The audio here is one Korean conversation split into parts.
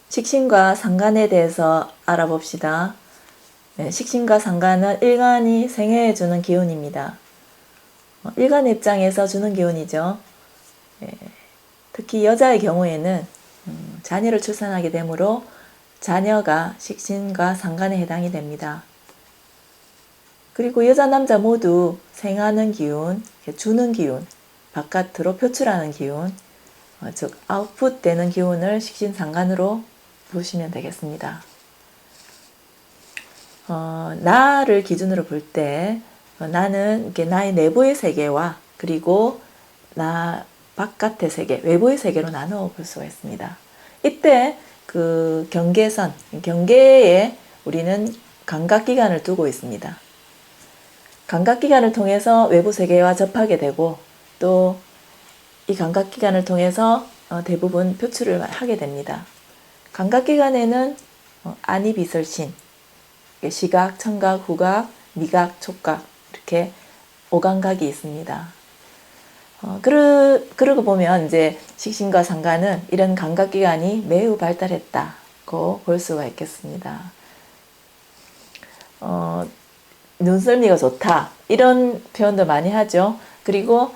식신과 상간에 대해서 알아봅시다. 네, 식신과 상간은 일간이 생해에 주는 기운입니다. 일간 입장에서 주는 기운이죠. 특히 여자의 경우에는 자녀를 출산하게 되므로 자녀가 식신과 상간에 해당이 됩니다. 그리고 여자 남자 모두 생하는 기운, 주는 기운, 바깥으로 표출하는 기운, 즉 아웃풋 되는 기운을 식신상간으로 보시면 되겠습니다. 나를 기준으로 볼 때 나는 이렇게 나의 내부의 세계와 그리고 나 바깥의 세계, 외부의 세계로 나누어 볼 수가 있습니다. 이때 그 경계선, 경계에 우리는 감각기관을 두고 있습니다. 감각기관을 통해서 외부 세계와 접하게 되고 또 이 감각기관을 통해서 대부분 표출을 하게 됩니다. 감각기관에는 안이비설신, 시각, 청각, 후각, 미각, 촉각 이렇게 오감각이 있습니다. 그러고 보면 이제 식신과 상간은 이런 감각기관이 매우 발달했다고 볼 수가 있겠습니다. 눈썰미가 좋다 이런 표현도 많이 하죠. 그리고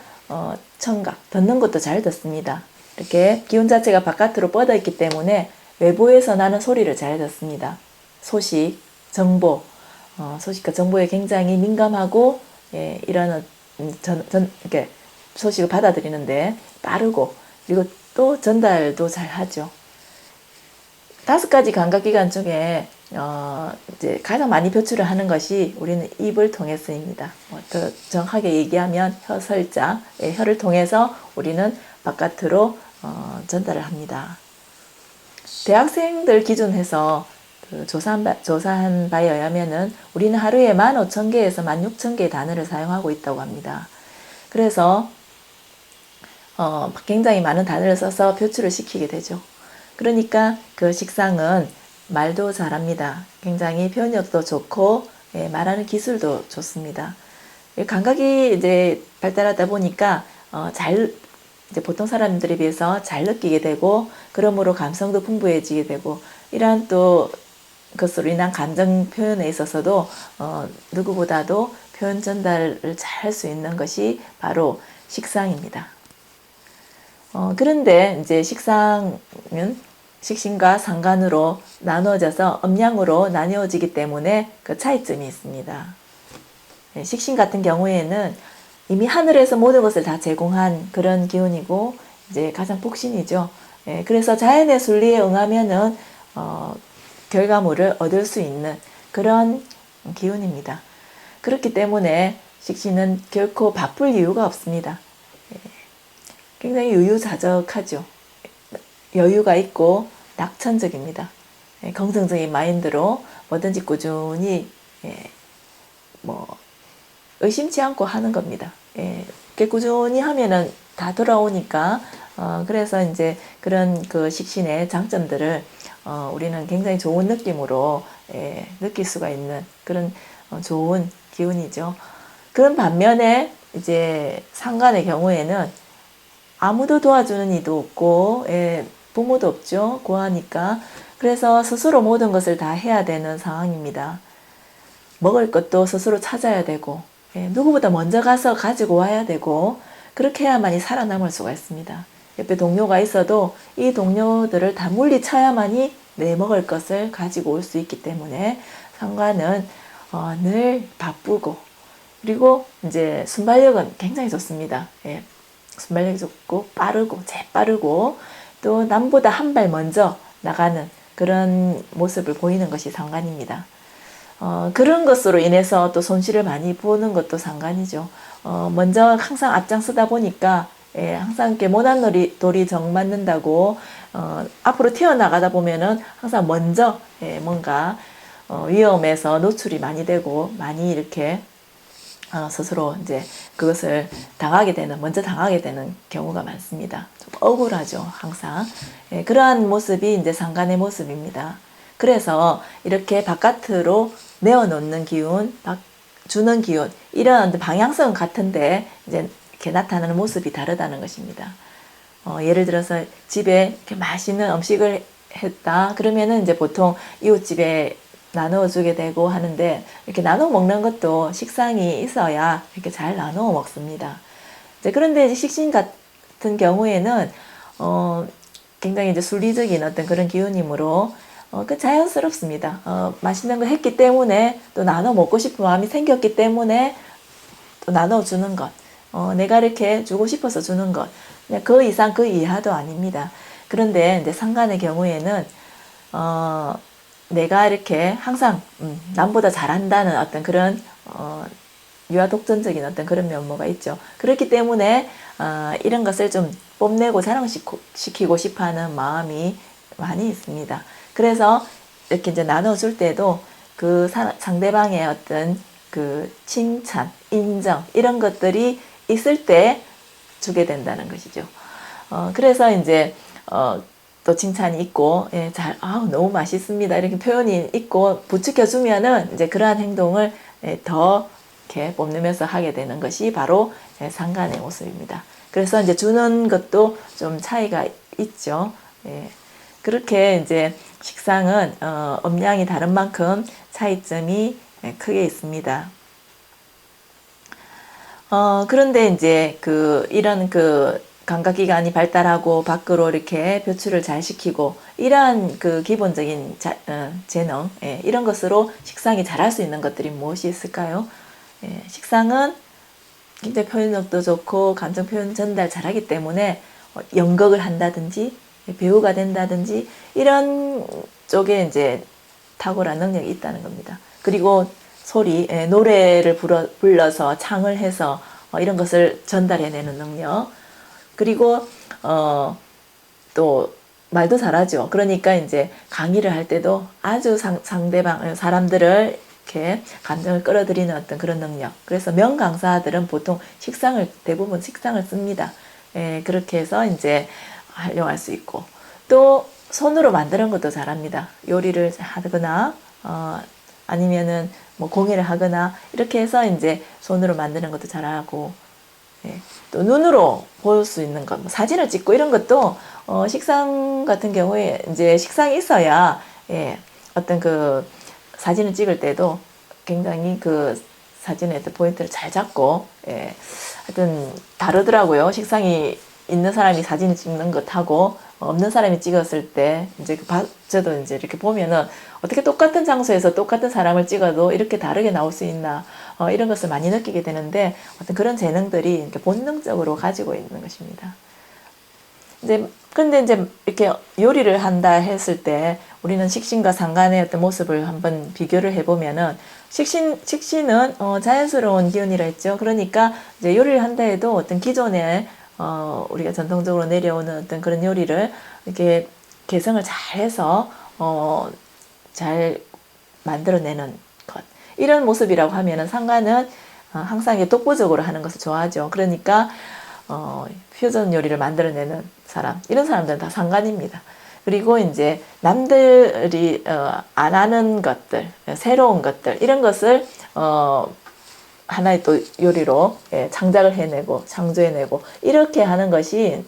청각, 듣는 것도 잘 듣습니다. 이렇게 기운 자체가 바깥으로 뻗어 있기 때문에 외부에서 나는 소리를 잘 듣습니다. 소식, 정보, 소식과 정보에 굉장히 민감하고 이런 이렇게 소식을 받아들이는데 빠르고 그리고 또 전달도 잘 하죠. 5가지 감각기관 중에 이제 가장 많이 표출을 하는 것이 우리는 입을 통해서입니다. 더 정확하게 얘기하면 혀설자, 혀를 통해서 우리는 바깥으로 전달을 합니다. 대학생들 기준해서 조사한 바에 의하면은 우리는 하루에 15,000개에서 16,000개의 단어를 사용하고 있다고 합니다. 그래서 굉장히 많은 단어를 써서 표출을 시키게 되죠. 그러니까 그 식상은 말도 잘합니다. 굉장히 표현력도 좋고 말하는 기술도 좋습니다. 감각이 이제 발달하다 보니까 이제 보통 사람들에 비해서 잘 느끼게 되고 그러므로 감성도 풍부해지게 되고 이러한 또 그것으로 인한 감정 표현에 있어서도 누구보다도 표현 전달을 잘 할 수 있는 것이 바로 식상입니다. 그런데 이제 식상은 식신과 상간으로 나누어져서 음양으로 나뉘어지기 때문에 그 차이점이 있습니다. 식신 같은 경우에는 이미 하늘에서 모든 것을 다 제공한 그런 기운이고 이제 가장 복신이죠. 그래서 자연의 순리에 응하면은 결과물을 얻을 수 있는 그런 기운입니다. 그렇기 때문에 식신은 결코 바쁠 이유가 없습니다. 굉장히 유유자적하죠. 여유가 있고 낙천적입니다. 긍정적인 마인드로 뭐든지 꾸준히 의심치 않고 하는 겁니다. 이렇게 꾸준히 하면은 다 돌아오니까 그래서 이제 그런 그 식신의 장점들을 우리는 굉장히 좋은 느낌으로 느낄 수가 있는 그런 좋은 기운이죠. 그런 반면에 이제 상간의 경우에는 아무도 도와주는 이도 없고 부모도 없죠. 고아니까. 그래서 스스로 모든 것을 다 해야 되는 상황입니다. 먹을 것도 스스로 찾아야 되고 누구보다 먼저 가서 가지고 와야 되고 그렇게 해야만이 살아남을 수가 있습니다. 옆에 동료가 있어도 이 동료들을 다 물리쳐야만이 내 먹을 것을 가지고 올 수 있기 때문에 상관은 늘 바쁘고 그리고 이제 순발력은 굉장히 좋습니다. 순발력이 좋고 빠르고 재빠르고 또 남보다 한 발 먼저 나가는 그런 모습을 보이는 것이 상관입니다. 그런 것으로 인해서 또 손실을 많이 보는 것도 상관이죠. 먼저 항상 앞장서다 보니까 항상 이렇게 모난 돌이 정 맞는다고 앞으로 튀어나가다 보면은 항상 먼저 뭔가 위험에서 노출이 많이 되고 많이 이렇게 스스로 이제 그것을 먼저 당하게 되는 경우가 많습니다. 좀 억울하죠, 항상. 그러한 모습이 이제 상간의 모습입니다. 그래서 이렇게 바깥으로 내어놓는 기운, 주는 기운, 이런 방향성은 같은데 이제 이렇게 나타나는 모습이 다르다는 것입니다. 예를 들어서 집에 이렇게 맛있는 음식을 했다. 그러면은 이제 보통 이웃집에 나누어 주게 되고 하는데, 이렇게 나눠 먹는 것도 식상이 있어야 이렇게 잘 나누어 먹습니다. 이제 그런데 이제 식신 같은 경우에는 굉장히 이제 순리적인 어떤 그런 기운이므로 그 자연스럽습니다. 맛있는 거 했기 때문에 또 나눠 먹고 싶은 마음이 생겼기 때문에 또 나눠 주는 것, 내가 이렇게 주고 싶어서 주는 것, 그냥 그 이상 그 이하도 아닙니다. 그런데 이제 상간의 경우에는 내가 이렇게 항상 남보다 잘한다는 어떤 그런 유아독존적인 어떤 그런 면모가 있죠. 그렇기 때문에 이런 것을 좀 뽐내고 자랑시키고 싶어하는 마음이 많이 있습니다. 그래서 이렇게 이제 나눠줄 때도 그 상대방의 어떤 그 칭찬, 인정 이런 것들이 있을 때 주게 된다는 것이죠. 그래서 이제 또 칭찬이 있고, 예, 너무 맛있습니다. 이렇게 표현이 있고 부추겨주면은 이제 그러한 행동을 더 이렇게 뽐내면서 하게 되는 것이 바로 상간의 모습입니다. 그래서 이제 주는 것도 좀 차이가 있죠. 예. 그렇게 이제 식상은 음양이 다른 만큼 차이점이 크게 있습니다. 그런데 이제 이런 감각기관이 발달하고 밖으로 이렇게 표출을 잘 시키고 이러한 기본적인 재능, 예, 이런 것으로 식상이 잘할 수 있는 것들이 무엇이 있을까요? 예, 식상은 굉장히 표현력도 좋고 감정 표현 전달 잘하기 때문에 연극을 한다든지 배우가 된다든지 이런 쪽에 이제 탁월한 능력이 있다는 겁니다. 그리고 소리, 노래를 불러서 창을 해서 이런 것을 전달해내는 능력. 그리고 또 말도 잘하죠. 그러니까 이제 강의를 할 때도 아주 상대방 사람들을 이렇게 감정을 끌어들이는 어떤 그런 능력. 그래서 명강사들은 보통 대부분 식상을 씁니다. 그렇게 해서 이제 활용할 수 있고, 또 손으로 만드는 것도 잘합니다. 요리를 하거나 아니면은 뭐 공예를 하거나 이렇게 해서 이제 손으로 만드는 것도 잘하고, 예, 또 눈으로 볼 수 있는 것, 뭐 사진을 찍고 이런 것도 식상 같은 경우에 이제 식상이 있어야, 예, 어떤 사진을 찍을 때도 굉장히 사진의 포인트를 잘 잡고, 예, 하여튼 다르더라고요. 식상이 있는 사람이 사진을 찍는 것하고 없는 사람이 찍었을 때 이제 저도 이제 이렇게 보면은 어떻게 똑같은 장소에서 똑같은 사람을 찍어도 이렇게 다르게 나올 수 있나, 이런 것을 많이 느끼게 되는데, 어떤 그런 재능들이 이렇게 본능적으로 가지고 있는 것입니다. 근데 이제 이렇게 요리를 한다 했을 때 우리는 식신과 상간의 어떤 모습을 한번 비교를 해보면은, 식신은 자연스러운 기운이라 했죠. 그러니까 이제 요리를 한다 해도 어떤 기존에 우리가 전통적으로 내려오는 어떤 그런 요리를 이렇게 개성을 잘 해서 잘 만들어내는 것, 이런 모습이라고 하면은 상간은 항상 독보적으로 하는 것을 좋아하죠. 그러니까 퓨전 요리를 만들어내는 사람, 이런 사람들은 다 상간입니다. 그리고 이제 남들이 안 하는 것들, 새로운 것들, 이런 것을 하나의 또 요리로 창작을 해내고 창조해내고 이렇게 하는 것이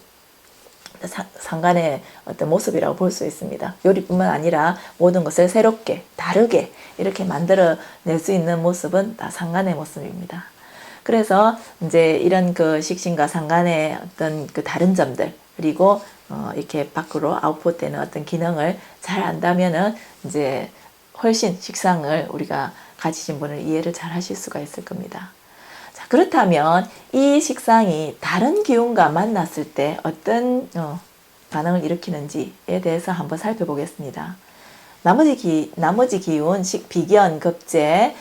상간의 어떤 모습이라고 볼 수 있습니다. 요리뿐만 아니라 모든 것을 새롭게 다르게 이렇게 만들어낼 수 있는 모습은 다 상간의 모습입니다. 그래서 이제 이런 식신과 상간의 어떤 다른 점들, 그리고 이렇게 밖으로 아웃풋되는 어떤 기능을 잘 안다면은 이제 훨씬 식상을 우리가 가지신 분을 이해를 잘 하실 수가 있을 겁니다. 자, 그렇다면 이 식상이 다른 기운과 만났을 때 어떤 반응을 일으키는지에 대해서 한번 살펴보겠습니다. 나머지 기운, 비견, 급제,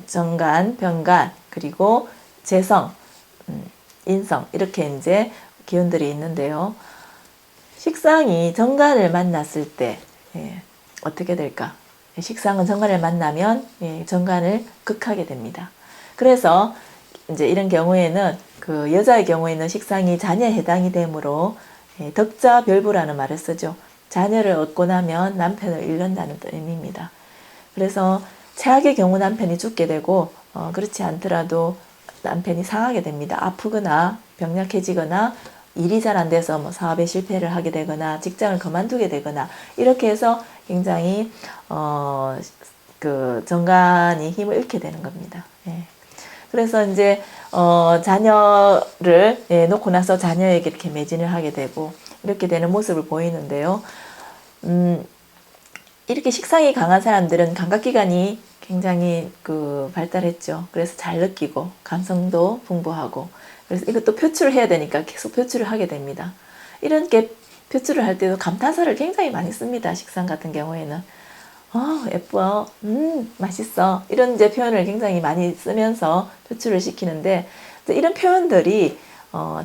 정간, 병간, 그리고 재성, 인성, 이렇게 이제 기운들이 있는데요. 식상이 정간을 만났을 때 어떻게 될까? 식상은 정간을 만나면 정간을 극하게 됩니다. 그래서 이제 이런 경우에는 여자의 경우에는 식상이 자녀에 해당이 되므로 덕자별부라는 말을 쓰죠. 자녀를 얻고 나면 남편을 잃는다는 의미입니다. 그래서 최악의 경우 남편이 죽게 되고 그렇지 않더라도 남편이 상하게 됩니다. 아프거나 병약해지거나 일이 잘 안 돼서 뭐 사업에 실패를 하게 되거나 직장을 그만두게 되거나 이렇게 해서 굉장히 그 정관이 힘을 잃게 되는 겁니다. 예. 그래서 이제 자녀를 놓고 나서 자녀에게 이렇게 매진을 하게 되고 이렇게 되는 모습을 보이는데요. 이렇게 식상이 강한 사람들은 감각기관이 굉장히 그 발달했죠. 그래서 잘 느끼고 감성도 풍부하고 그래서 이것도 표출을 해야 되니까 계속 표출을 하게 됩니다. 이런 게 표출을 할 때도 감탄사를 굉장히 많이 씁니다. 식상 같은 경우에는 예뻐, 맛있어 이런 이제 표현을 굉장히 많이 쓰면서 표출을 시키는데 이런 표현들이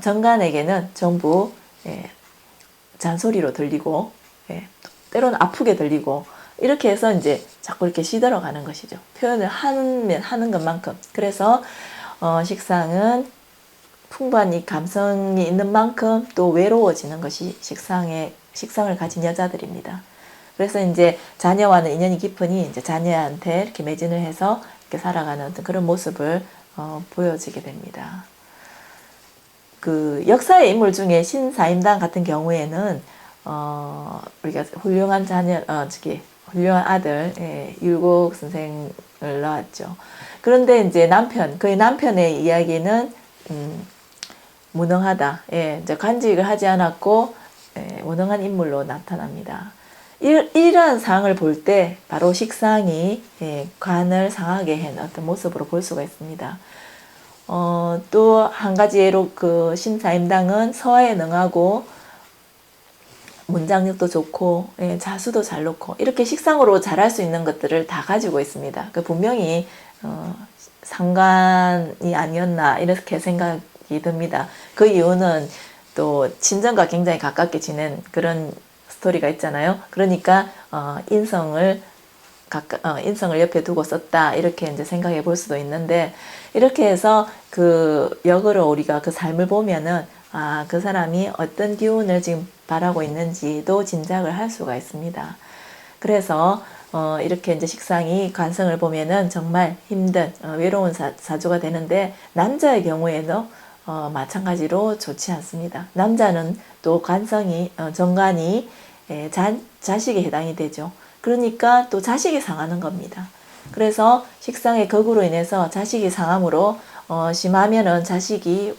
정관에게는 전부 잔소리로 들리고 때로는 아프게 들리고 이렇게 해서 이제 자꾸 이렇게 시들어가는 것이죠. 표현을 하는 것만큼. 그래서 식상은 풍부한 이 감성이 있는 만큼 또 외로워지는 것이 식상을 가진 여자들입니다. 그래서 이제 자녀와는 인연이 깊으니 이제 자녀한테 이렇게 매진을 해서 이렇게 살아가는 그런 모습을 보여지게 됩니다. 그 역사의 인물 중에 신사임당 같은 경우에는 우리가 훌륭한 훌륭한 아들 율곡 선생을 낳았죠. 그런데 이제 그의 남편의 이야기는 무능하다. 이제 관직을 하지 않았고 무능한 인물로 나타납니다. 이러한 상을 볼 때 바로 식상이 관을 상하게 한 어떤 모습으로 볼 수가 있습니다. 또 한 가지 예로 그 신사임당은 서화에 능하고 문장력도 좋고 자수도 잘 놓고 이렇게 식상으로 잘할 수 있는 것들을 다 가지고 있습니다. 분명히 상관이 아니었나 이렇게 생각이 듭니다. 그 이유는 또 친정과 굉장히 가깝게 지낸 그런 스토리가 있잖아요. 그러니까 인성을 옆에 두고 썼다 이렇게 이제 생각해 볼 수도 있는데 이렇게 해서 그 역으로 우리가 그 삶을 보면은 그 사람이 어떤 기운을 지금 바라고 있는지도 짐작을 할 수가 있습니다. 그래서 이렇게 이제 식상이 관성을 보면은 정말 힘든 외로운 사주가 되는데 남자의 경우에도 마찬가지로 좋지 않습니다. 남자는 또 관성이 정관이 자식에 해당이 되죠. 그러니까 또 자식이 상하는 겁니다. 그래서 식상의 격으로 인해서 자식이 상함으로 심하면은 자식을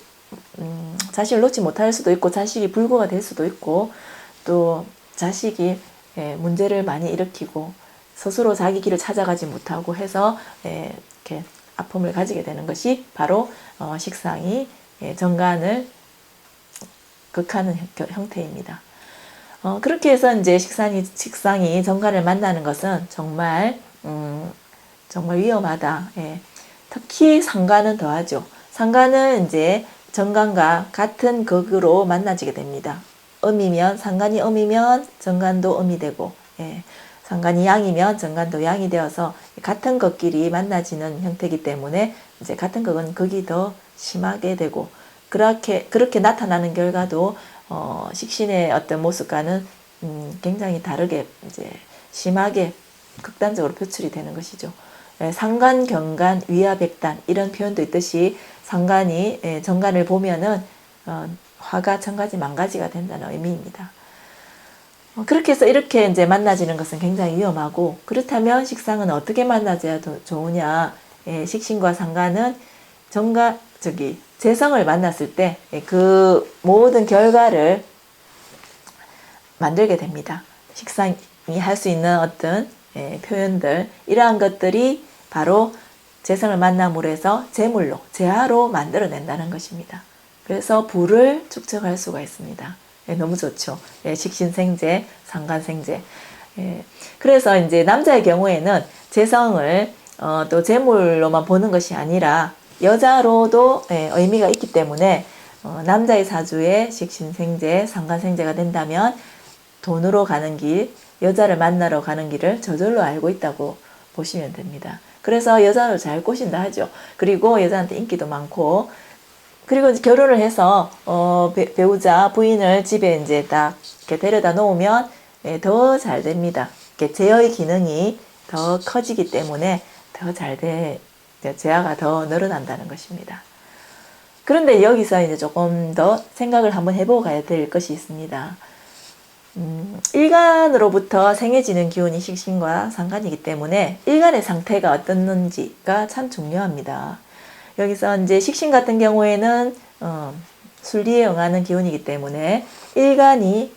놓지 못할 수도 있고 자식이 불구가 될 수도 있고 또 자식이 문제를 많이 일으키고 스스로 자기 길을 찾아가지 못하고 해서 이렇게 아픔을 가지게 되는 것이 바로 식상이 정관을 극하는 형태입니다. 그렇게 해서 이제 식상이 정관을 만나는 것은 정말 위험하다. 특히 상관은 더하죠. 상관은 이제 정관과 같은 극으로 만나지게 됩니다. 상관이 음이면 정관도 음이 되고, 상관이 양이면 정관도 양이 되어서 같은 극끼리 만나지는 형태이기 때문에 이제 같은 극은 극이 더 심하게 되고, 그렇게 나타나는 결과도 식신의 어떤 모습과는 굉장히 다르게 이제 심하게 극단적으로 표출이 되는 것이죠. 상관, 경관, 위화백단 이런 표현도 있듯이 상관이 정관을 보면은 화가 천가지 만가지가 된다는 의미입니다. 그렇게 해서 이렇게 이제 만나지는 것은 굉장히 위험하고 그렇다면 식상은 어떻게 만나져야 좋으냐? 식신과 상관은 재성을 만났을 때 그 모든 결과를 만들게 됩니다. 식상이 할 수 있는 어떤 표현들 이러한 것들이 바로 재성을 만남으로 해서 재화로 만들어낸다는 것입니다. 그래서 부를 축적할 수가 있습니다. 너무 좋죠. 식신생재, 상관생재. 그래서 이제 남자의 경우에는 재성을 또 재물로만 보는 것이 아니라 여자로도 의미가 있기 때문에 남자의 사주에 식신생재, 상관생재가 된다면 돈으로 가는 길, 여자를 만나러 가는 길을 저절로 알고 있다고 보시면 됩니다. 그래서 여자를 잘 꼬신다 하죠. 그리고 여자한테 인기도 많고, 그리고 이제 결혼을 해서 배우자 부인을 집에 이제 딱 이렇게 데려다 놓으면 더 잘 됩니다. 제어의 기능이 더 커지기 때문에 더 잘 재화가 더 늘어난다는 것입니다. 그런데 여기서 이제 조금 더 생각을 한번 해보고 가야 될 것이 있습니다. 일간으로부터 생해지는 기운이 식신과 상간이기 때문에 일간의 상태가 어떻는지가 참 중요합니다. 여기서 이제 식신 같은 경우에는 순리에 응하는 기운이기 때문에 일간이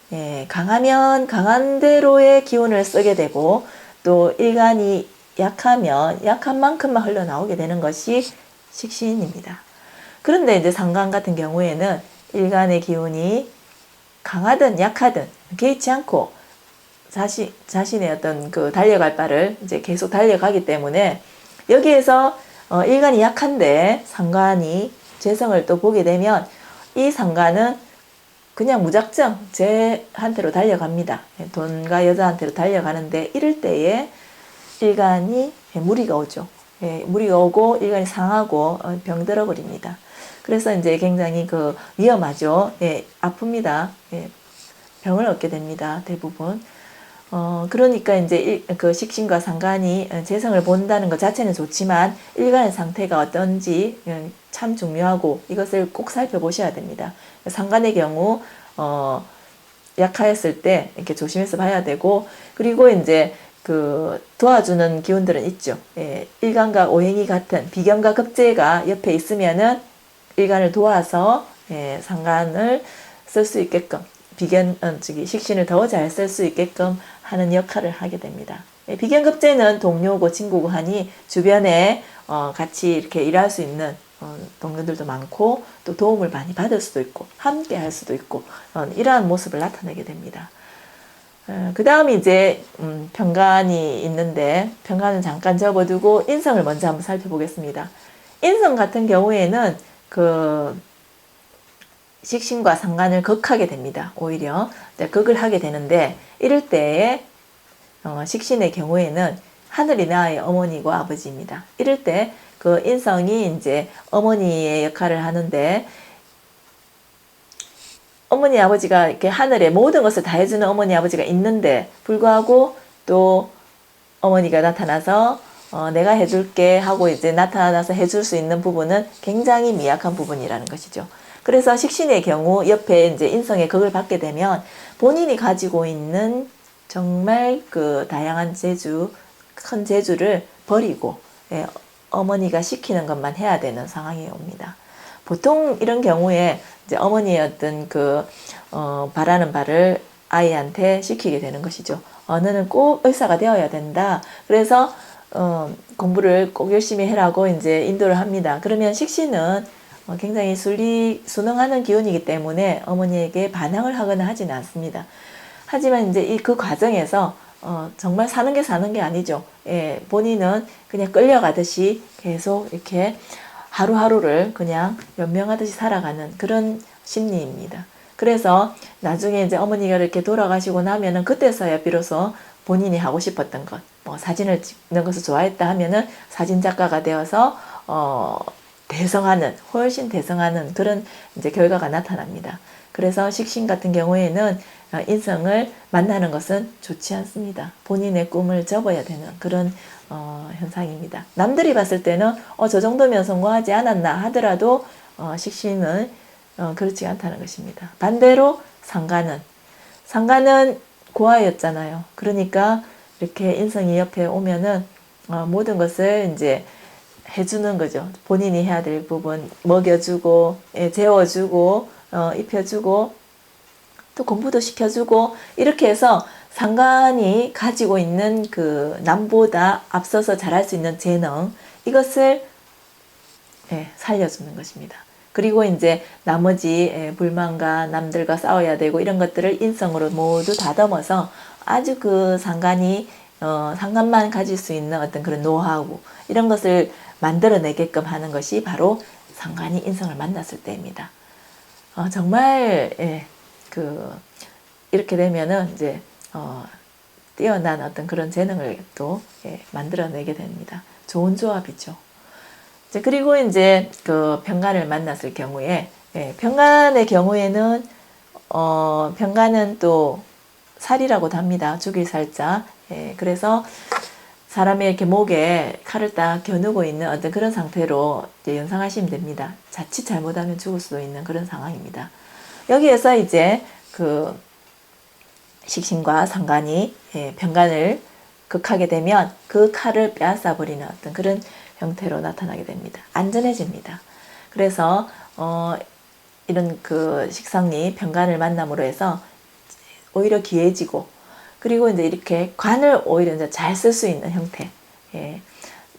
강하면 강한 대로의 기운을 쓰게 되고, 또 일간이 약하면 약한 만큼만 흘러나오게 되는 것이 식신입니다. 그런데 이제 상간 같은 경우에는 일간의 기운이 강하든 약하든 개의치 않고 자신의 어떤 그 달려갈 바를 이제 계속 달려가기 때문에, 여기에서 일간이 약한데 상간이 재성을 또 보게 되면 이 상간은 그냥 무작정 쟤한테로 달려갑니다. 돈과 여자한테로 달려가는데, 이럴 때에 일간이 무리가 오죠. 무리가 오고 일간이 상하고 병들어 버립니다. 그래서 이제 굉장히 그 위험하죠. 아픕니다. 병을 얻게 됩니다. 대부분. 그러니까 이제 그 식신과 상간이 재성을 본다는 것 자체는 좋지만 일간의 상태가 어떤지 참 중요하고, 이것을 꼭 살펴보셔야 됩니다. 상간의 경우 약하였을 때 이렇게 조심해서 봐야 되고, 그리고 이제 그 도와주는 기운들은 있죠. 일간과 오행이 같은 비견과 급제가 옆에 있으면은 일간을 도와서 상간을 쓸 수 있게끔, 식신을 더 잘 쓸 수 있게끔 하는 역할을 하게 됩니다. 비견급제는 동료고 친구고 하니 주변에 같이 이렇게 일할 수 있는 동료들도 많고, 또 도움을 많이 받을 수도 있고 함께 할 수도 있고, 이러한 모습을 나타내게 됩니다. 그 다음에 이제 편간이 있는데, 편간은 잠깐 접어두고 인성을 먼저 한번 살펴보겠습니다. 인성 같은 경우에는 그 식신과 상간을 극하게 됩니다. 오히려 극을 하게 되는데, 이럴 때에 식신의 경우에는 하늘이 나의 어머니고 아버지입니다. 이럴 때 그 인성이 이제 어머니의 역할을 하는데, 어머니 아버지가 이렇게 하늘에 모든 것을 다 해주는 어머니 아버지가 있는데 불구하고 또 어머니가 나타나서 내가 해줄게 하고 이제 나타나서 해줄 수 있는 부분은 굉장히 미약한 부분이라는 것이죠. 그래서 식신의 경우 옆에 이제 인성의 극을 받게 되면 본인이 가지고 있는 정말 그 다양한 재주, 큰 재주를 버리고 어머니가 시키는 것만 해야 되는 상황이 옵니다. 보통 이런 경우에 이제 어머니의 어떤 그 바라는 바를 아이한테 시키게 되는 것이죠. 너는 꼭 의사가 되어야 된다. 그래서 공부를 꼭 열심히 해라고 이제 인도를 합니다. 그러면 식신은 굉장히 순응하는 기운이기 때문에 어머니에게 반항을 하거나 하지는 않습니다. 하지만 이제 그 과정에서 정말 사는 게 아니죠. 본인은 그냥 끌려가듯이 계속 이렇게 하루하루를 그냥 연명하듯이 살아가는 그런 심리입니다. 그래서 나중에 이제 어머니가 이렇게 돌아가시고 나면은 그때서야 비로소 본인이 하고 싶었던 것, 뭐 사진을 찍는 것을 좋아했다 하면은 사진 작가가 되어서 훨씬 대성하는 그런 이제 결과가 나타납니다. 그래서 식신 같은 경우에는 인성을 만나는 것은 좋지 않습니다. 본인의 꿈을 접어야 되는 그런 현상입니다. 남들이 봤을 때는 저 정도면 성공하지 않았나 하더라도 식신은 그렇지 않다는 것입니다. 반대로 상간은 고아였잖아요. 그러니까 이렇게 인성이 옆에 오면은 모든 것을 이제 해주는 거죠. 본인이 해야 될 부분 먹여주고 재워주고 입혀주고 또 공부도 시켜주고, 이렇게 해서 상간이 가지고 있는 그 남보다 앞서서 잘할 수 있는 재능, 이것을 살려주는 것입니다. 그리고 이제 나머지 불만과 남들과 싸워야 되고 이런 것들을 인성으로 모두 다듬어서 아주 그 상간만 가질 수 있는 어떤 그런 노하우, 이런 것을 만들어내게끔 하는 것이 바로 상간이 인성을 만났을 때입니다. 정말 이렇게 되면은 이제 뛰어난 어떤 그런 재능을 또 만들어내게 됩니다. 좋은 조합이죠. 그리고 이제 그 편간을 만났을 경우에 편간의 경우에는 편간은 또 살이라고도 합니다. 죽일 살자. 그래서 사람의 이렇게 목에 칼을 딱 겨누고 있는 어떤 그런 상태로 이제 연상하시면 됩니다. 자칫 잘못하면 죽을 수도 있는 그런 상황입니다. 여기에서 이제 그 식신과 상관이 병간을 극하게 되면 그 칼을 빼앗아 버리는 어떤 그런 형태로 나타나게 됩니다. 안전해집니다. 그래서 이런 그 식상이 병간을 만남으로 해서 오히려 귀해지고, 그리고 이제 이렇게 관을 오히려 이제 잘 쓸 수 있는 형태.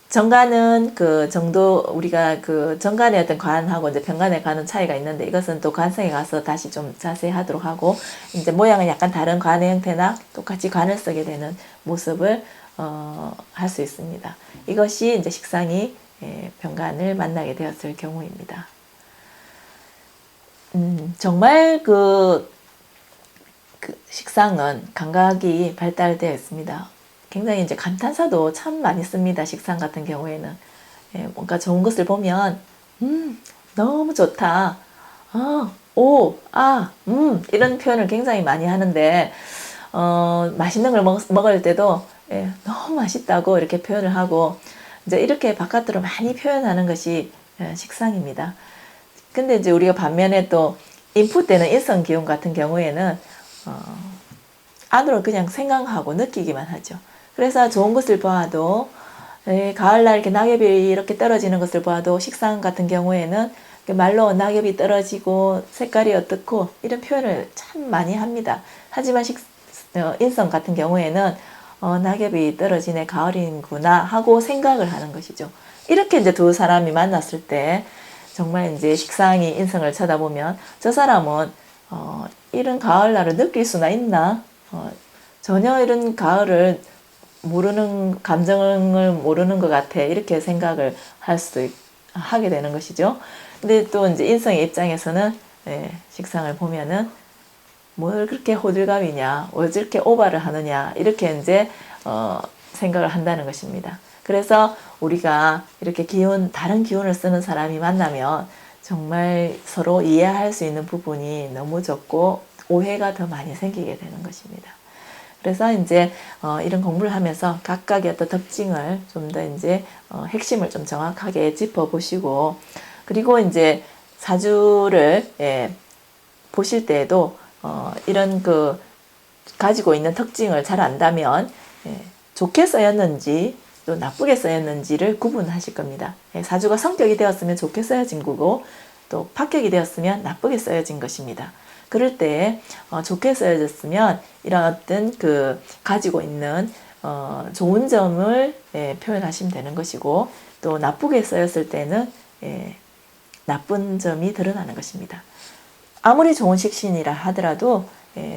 정관은 그 정도, 우리가 그 정관의 어떤 관하고 이제 병관의 관은 차이가 있는데, 이것은 또 관성에 가서 다시 좀 자세히 하도록 하고, 이제 모양은 약간 다른 관의 형태나 똑같이 관을 쓰게 되는 모습을 할 수 있습니다. 이것이 이제 식상이 병관을 만나게 되었을 경우입니다. 정말 그 식상은 감각이 발달되어 있습니다. 굉장히 이제 감탄사도 참 많이 씁니다. 식상 같은 경우에는 뭔가 좋은 것을 보면 너무 좋다, 오, 이런 표현을 굉장히 많이 하는데, 맛있는 걸 먹을 때도 너무 맛있다고 이렇게 표현을 하고, 이제 이렇게 바깥으로 많이 표현하는 것이 식상입니다. 근데 이제 우리가 반면에 또 인풋되는 인성 기운 같은 경우에는 안으로 그냥 생각하고 느끼기만 하죠. 그래서 좋은 것을 보아도, 가을날 이렇게 낙엽이 이렇게 떨어지는 것을 보아도 식상 같은 경우에는 말로 낙엽이 떨어지고 색깔이 어떻고 이런 표현을 참 많이 합니다. 하지만 인성 같은 경우에는 낙엽이 떨어지네, 가을이구나 하고 생각을 하는 것이죠. 이렇게 이제 두 사람이 만났을 때 정말 이제 식상이 인성을 쳐다보면 저 사람은 이런 가을날을 느낄 수나 있나? 전혀 이런 가을을 모르는, 감정을 모르는 것 같아. 이렇게 생각을 하게 되는 것이죠. 근데 또 이제 인성의 입장에서는 식상을 보면은 뭘 그렇게 호들갑이냐, 왜 저렇게 오바를 하느냐, 이렇게 이제 생각을 한다는 것입니다. 그래서 우리가 이렇게 다른 기운을 쓰는 사람이 만나면 정말 서로 이해할 수 있는 부분이 너무 적고 오해가 더 많이 생기게 되는 것입니다. 그래서 이제 이런 공부를 하면서 각각의 어떤 특징을 좀 더 이제 핵심을 좀 정확하게 짚어보시고, 그리고 이제 사주를 보실 때에도 이런 그 가지고 있는 특징을 잘 안다면 좋게 쓰였는지 또 나쁘게 쓰였는지를 구분하실 겁니다. 사주가 성격이 되었으면 좋게 쓰여진 거고, 또 합격이 되었으면 나쁘게 쓰여진 것입니다. 그럴 때 좋게 쓰여졌으면 이런 어떤 그 가지고 있는 좋은 점을 표현하시면 되는 것이고, 또 나쁘게 쓰였을 때는 나쁜 점이 드러나는 것입니다. 아무리 좋은 식신이라 하더라도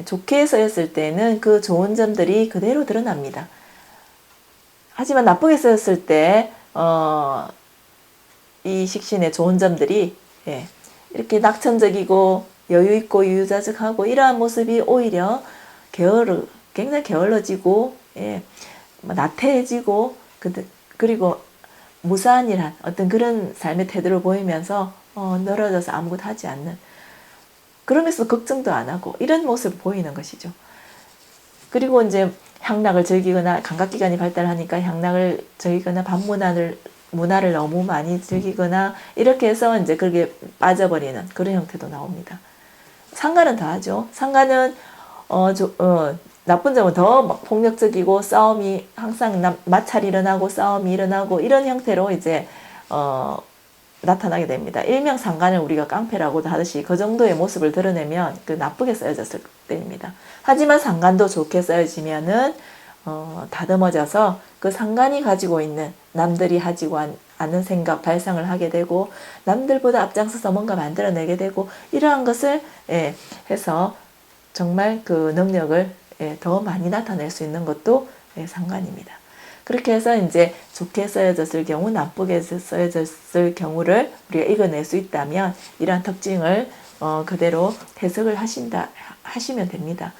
좋게 쓰였을 때는 그 좋은 점들이 그대로 드러납니다. 하지만 나쁘게 쓰였을 때 이 식신의 좋은 점들이 이렇게 낙천적이고 여유있고 유유자적하고 이러한 모습이 오히려 굉장히 게을러지고 나태해지고, 그리고 무사한이란 어떤 그런 삶의 태도를 보이면서 늘어져서 아무것도 하지 않는, 그러면서 걱정도 안 하고 이런 모습을 보이는 것이죠. 그리고 이제 향락을 즐기거나, 감각기관이 발달하니까 향락을 즐기거나 문화를 너무 많이 즐기거나 이렇게 해서 이제 그렇게 빠져버리는 그런 형태도 나옵니다. 상관은 더하죠. 상관은 나쁜 점은 더 폭력적이고 싸움이 항상 마찰이 일어나고 싸움이 일어나고 이런 형태로 이제 나타나게 됩니다. 일명 상관을 우리가 깡패라고도 하듯이 그 정도의 모습을 드러내면 그 나쁘게 쓰여졌을 때입니다. 하지만 상관도 좋게 쓰여지면은 다듬어져서 그 상관이 가지고 있는 남들이 가지고 않은 생각, 발상을 하게 되고, 남들보다 앞장서서 뭔가 만들어내게 되고, 이러한 것을 해서 정말 그 능력을 더 많이 나타낼 수 있는 것도 상관입니다. 그렇게 해서 이제 좋게 쓰여졌을 경우, 나쁘게 쓰여졌을 경우를 우리가 이겨낼 수 있다면 이러한 특징을 그대로 해석을 하시면 됩니다.